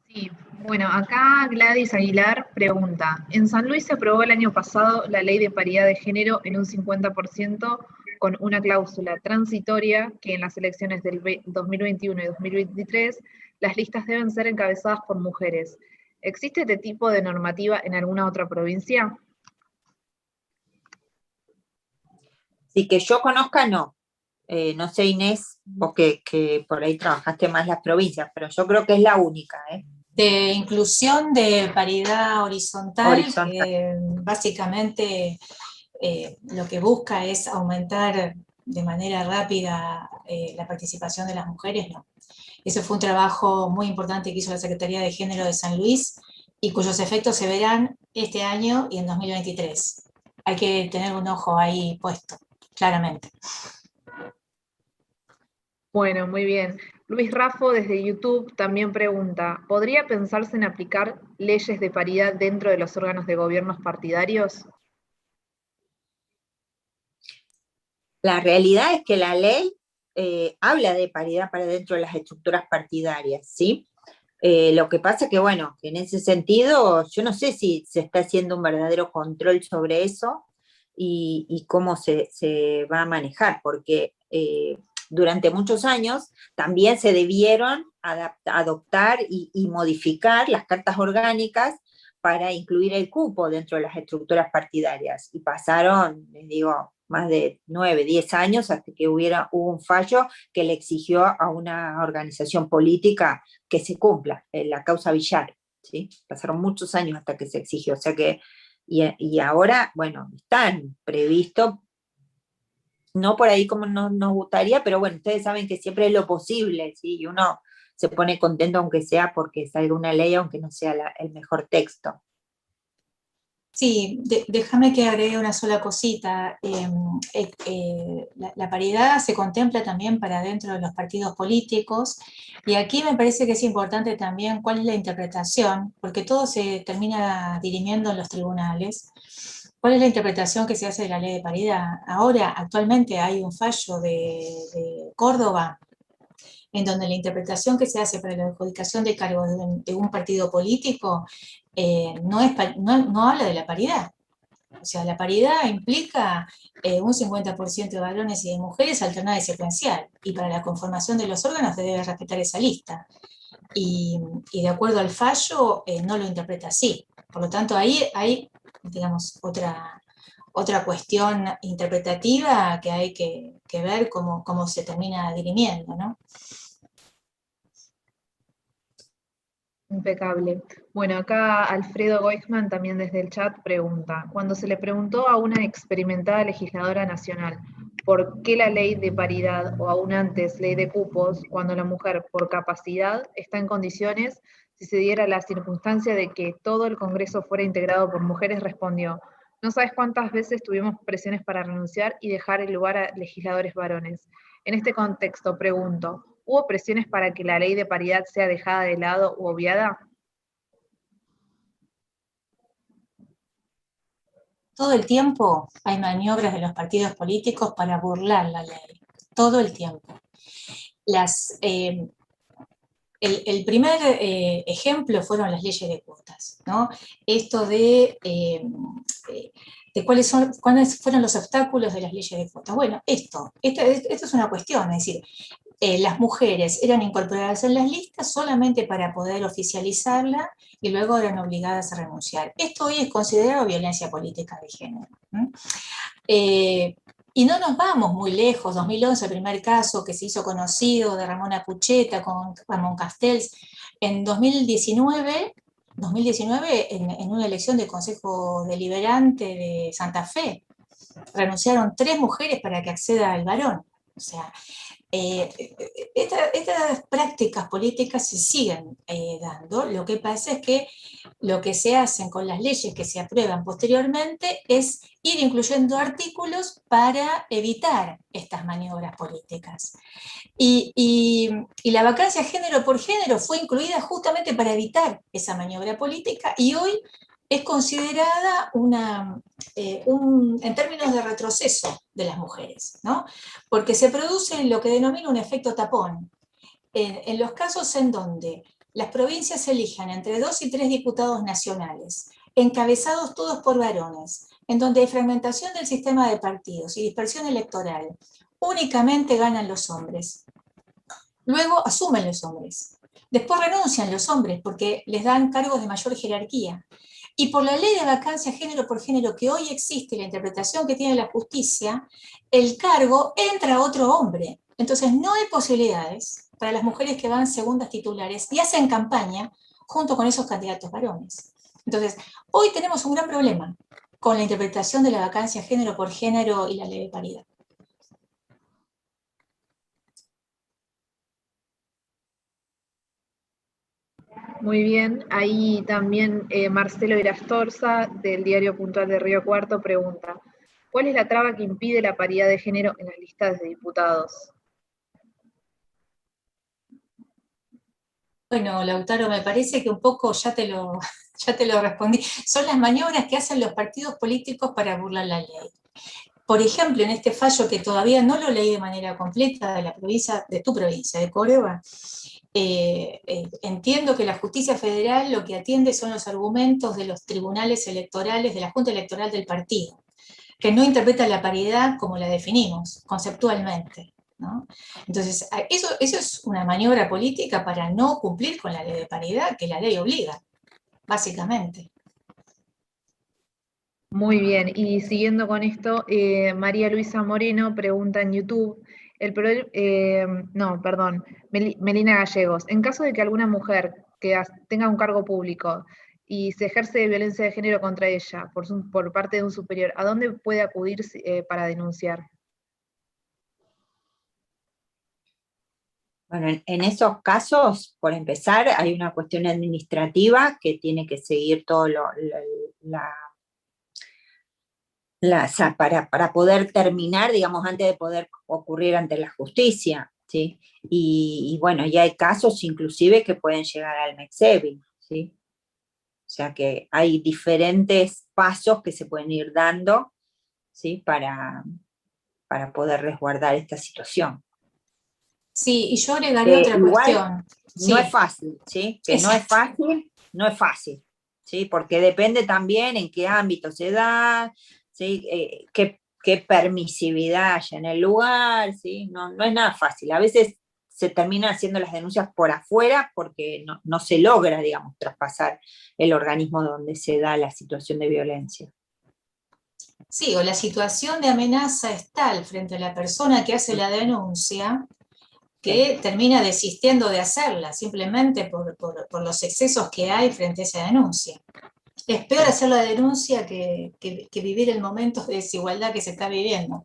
Speaker 4: Sí, bueno, acá Gladys Aguilar pregunta, en San Luis se aprobó el año pasado la ley de paridad de género en un 50% con una cláusula transitoria que en las elecciones del 2021 y 2023 las listas deben ser encabezadas por mujeres. ¿Existe este tipo de normativa en alguna otra provincia?
Speaker 3: Sí, que yo conozca, no. No sé, Inés, vos que por ahí trabajaste más las provincias, pero yo creo que es la única, ¿eh?
Speaker 1: De inclusión de paridad horizontal. Básicamente lo que busca es aumentar de manera rápida la participación de las mujeres, ¿no? Ese fue un trabajo muy importante que hizo la Secretaría de Género de San Luis y cuyos efectos se verán este año y en 2023. Hay que tener un ojo ahí puesto, claramente.
Speaker 4: Bueno, muy bien. Luis Raffo desde YouTube también pregunta, ¿podría pensarse en aplicar leyes de paridad dentro de los órganos de gobiernos partidarios?
Speaker 3: La realidad es que la ley habla de paridad para dentro de las estructuras partidarias, ¿sí? Lo que pasa que, bueno, que en ese sentido, yo no sé si se está haciendo un verdadero control sobre eso y cómo se va a manejar, porque durante muchos años también se debieron adoptar y modificar las cartas orgánicas para incluir el cupo dentro de las estructuras partidarias. Y pasaron, les digo, más de 9, 10 años, hasta que hubo un fallo que le exigió a una organización política que se cumpla la causa Villar, ¿sí? Pasaron muchos años hasta que se exigió, o sea que, y ahora, bueno, están previstos, no por ahí como nos gustaría, pero bueno, ustedes saben que siempre es lo posible, ¿sí? Y uno se pone contento aunque sea porque salga una ley, aunque no sea el mejor texto.
Speaker 1: Sí, déjame que agregue una sola cosita. La paridad se contempla también para dentro de los partidos políticos, y aquí me parece que es importante también cuál es la interpretación, porque todo se termina dirimiendo en los tribunales. ¿Cuál es la interpretación que se hace de la ley de paridad? Ahora, actualmente hay un fallo de Córdoba en donde la interpretación que se hace para la adjudicación de cargos de un partido político no habla de la paridad. O sea, la paridad implica un 50% de varones y de mujeres alternada y secuencial, y para la conformación de los órganos se debe respetar esa lista. Y de acuerdo al fallo, no lo interpreta así. Por lo tanto, ahí hay, digamos, otra cuestión interpretativa que hay que ver cómo se termina dirimiendo, ¿no?
Speaker 4: Impecable. Bueno, acá Alfredo Goichman también desde el chat pregunta, cuando se le preguntó a una experimentada legisladora nacional por qué la ley de paridad o aún antes ley de cupos, cuando la mujer por capacidad está en condiciones, si se diera la circunstancia de que todo el Congreso fuera integrado por mujeres, respondió, no sabes cuántas veces tuvimos presiones para renunciar y dejar el lugar a legisladores varones. En este contexto pregunto, ¿hubo presiones para que la ley de paridad sea dejada de lado u obviada?
Speaker 1: Todo el tiempo hay maniobras de los partidos políticos para burlar la ley. Todo el tiempo. El primer ejemplo fueron las leyes de cuotas, ¿no? Esto de cuáles fueron los obstáculos de las leyes de cuotas. Bueno, esto es una cuestión, es decir, las mujeres eran incorporadas en las listas solamente para poder oficializarla y luego eran obligadas a renunciar. Esto hoy es considerado violencia política de género. Y no nos vamos muy lejos, 2011, el primer caso que se hizo conocido de Ramona Pucheta con Ramón Castells, en 2019 en una elección del Consejo Deliberante de Santa Fe, renunciaron 3 mujeres para que acceda al varón. O sea, estas prácticas políticas se siguen dando. Lo que pasa es que lo que se hacen con las leyes que se aprueban posteriormente es ir incluyendo artículos para evitar estas maniobras políticas. Y la vacancia género por género fue incluida justamente para evitar esa maniobra política, y hoy es considerada en términos de retroceso de las mujeres, ¿no? Porque se produce lo que denomina un efecto tapón. En los casos en donde las provincias elijan entre 2 y 3 diputados nacionales, encabezados todos por varones, en donde hay fragmentación del sistema de partidos y dispersión electoral, únicamente ganan los hombres. Luego asumen los hombres. Después renuncian los hombres porque les dan cargos de mayor jerarquía. Y por la ley de vacancia género por género que hoy existe, la interpretación que tiene la justicia, el cargo entra a otro hombre. Entonces no hay posibilidades para las mujeres que van segundas titulares y hacen campaña junto con esos candidatos varones. Entonces, hoy tenemos un gran problema con la interpretación de la vacancia género por género y la ley de paridad.
Speaker 4: Muy bien, ahí también Marcelo Irastorza, del diario Puntual de Río Cuarto, pregunta, ¿cuál es la traba que impide la paridad de género en las listas de diputados?
Speaker 1: Bueno, Lautaro, me parece que un poco ya te lo respondí. Son las maniobras que hacen los partidos políticos para burlar la ley. Por ejemplo, en este fallo que todavía no lo leí de manera completa de tu provincia, de Córdoba, entiendo que la justicia federal lo que atiende son los argumentos de los tribunales electorales, de la Junta Electoral del partido, que no interpreta la paridad como la definimos, conceptualmente, ¿no? Entonces, eso es una maniobra política para no cumplir con la ley de paridad, que la ley obliga, básicamente.
Speaker 4: Muy bien, y siguiendo con esto, María Luisa Moreno pregunta en YouTube, Melina Gallegos, en caso de que alguna mujer tenga un cargo público y se ejerce violencia de género contra ella por parte de un superior, ¿a dónde puede acudir para denunciar?
Speaker 3: Bueno, en esos casos, por empezar, hay una cuestión administrativa que tiene que seguir todo para poder terminar, digamos, antes de poder ocurrir ante la justicia, ¿sí? Y bueno, ya hay casos inclusive que pueden llegar al MEXEBI, ¿sí? O sea que hay diferentes pasos que se pueden ir dando, ¿sí? Para poder resguardar esta situación.
Speaker 1: Sí, y yo agregaría otra cuestión.
Speaker 3: No es fácil, ¿sí? Que no es fácil, ¿sí? Porque depende también en qué ámbito se da, ¿sí? Qué permisividad hay en el lugar, ¿sí? No es nada fácil. A veces se terminan haciendo las denuncias por afuera porque no se logra, digamos, traspasar el organismo donde se da la situación de violencia.
Speaker 1: Sí, o la situación de amenaza es tal frente a la persona que hace la denuncia que termina desistiendo de hacerla, simplemente por los excesos que hay frente a esa denuncia. Es peor hacer la denuncia que vivir el momento de desigualdad que se está viviendo.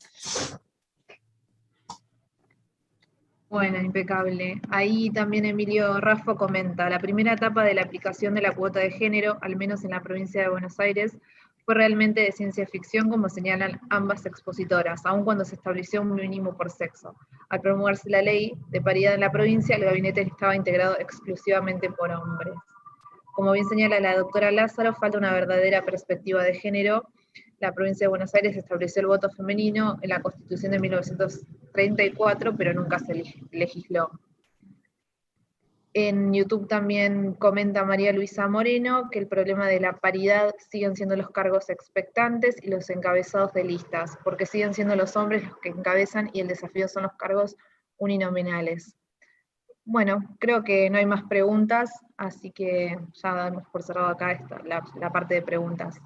Speaker 4: Bueno, impecable. Ahí también Emilio Raffo comenta, la primera etapa de la aplicación de la cuota de género, al menos en la provincia de Buenos Aires, fue realmente de ciencia ficción, como señalan ambas expositoras, aun cuando se estableció un mínimo por sexo. Al promulgarse la ley de paridad en la provincia, el gabinete estaba integrado exclusivamente por hombres. Como bien señala la doctora Lázaro, falta una verdadera perspectiva de género. La provincia de Buenos Aires estableció el voto femenino en la Constitución de 1934, pero nunca se legisló. En YouTube también comenta María Luisa Moreno que el problema de la paridad siguen siendo los cargos expectantes y los encabezados de listas, porque siguen siendo los hombres los que encabezan y el desafío son los cargos uninominales. Bueno, creo que no hay más preguntas, así que ya damos por cerrado acá la parte de preguntas.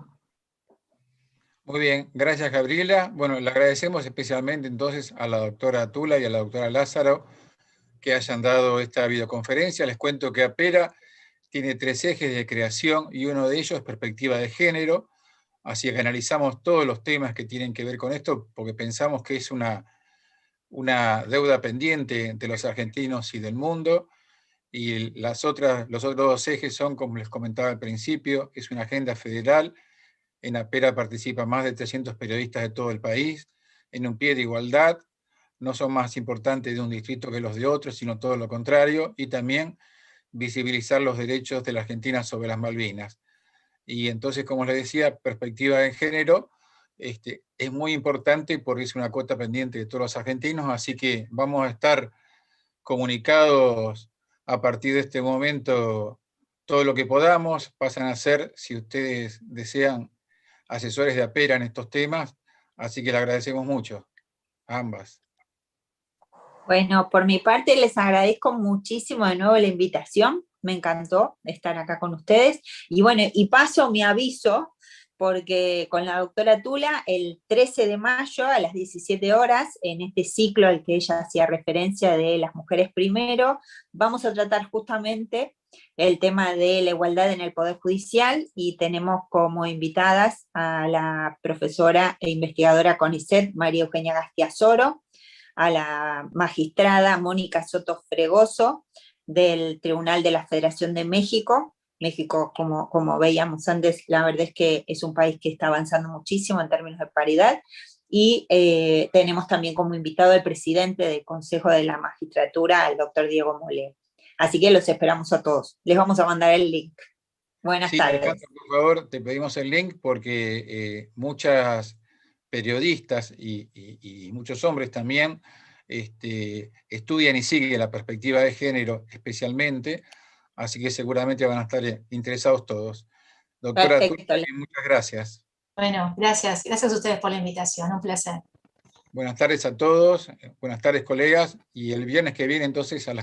Speaker 2: Muy bien, gracias Gabriela. Bueno, le agradecemos especialmente entonces a la doctora Tula y a la doctora Lázaro que hayan dado esta videoconferencia. Les cuento que APERA tiene 3 ejes de creación y uno de ellos es perspectiva de género, así que analizamos todos los temas que tienen que ver con esto porque pensamos que es una deuda pendiente de los argentinos y del mundo, y los otros 2 ejes son, como les comentaba al principio, es una agenda federal. En APERA participan más de 300 periodistas de todo el país, en un pie de igualdad, no son más importantes de un distrito que los de otros, sino todo lo contrario, y también visibilizar los derechos de la Argentina sobre las Malvinas. Y entonces, como les decía, perspectiva de género es muy importante porque es una cuota pendiente de todos los argentinos, así que vamos a estar comunicados a partir de este momento todo lo que podamos. Pasan a ser, si ustedes desean, asesores de APERA en estos temas, así que le agradecemos mucho a ambas.
Speaker 3: Bueno, por mi parte les agradezco muchísimo de nuevo la invitación, me encantó estar acá con ustedes, y bueno, y paso mi aviso, porque con la doctora Tula, el 13 de mayo a las 17 horas, en este ciclo al que ella hacía referencia de las mujeres primero, vamos a tratar justamente el tema de la igualdad en el Poder Judicial, y tenemos como invitadas a la profesora e investigadora CONICET, María Eugenia Gastiazoro, a la magistrada Mónica Soto Fregoso del Tribunal de la Federación de México. México, como veíamos antes, la verdad es que es un país que está avanzando muchísimo en términos de paridad, y tenemos también como invitado al presidente del Consejo de la Magistratura, al doctor Diego Molé. Así que los esperamos a todos. Les vamos a mandar el link. Buenas tardes.
Speaker 2: Alejandro, por favor, te pedimos el link porque muchas periodistas y muchos hombres también estudian y siguen la perspectiva de género especialmente, así que seguramente van a estar interesados todos. Doctora Tula, muchas gracias.
Speaker 1: Bueno, gracias. Gracias a ustedes por la invitación, un placer.
Speaker 2: Buenas tardes a todos, buenas tardes colegas, y el viernes que viene entonces a las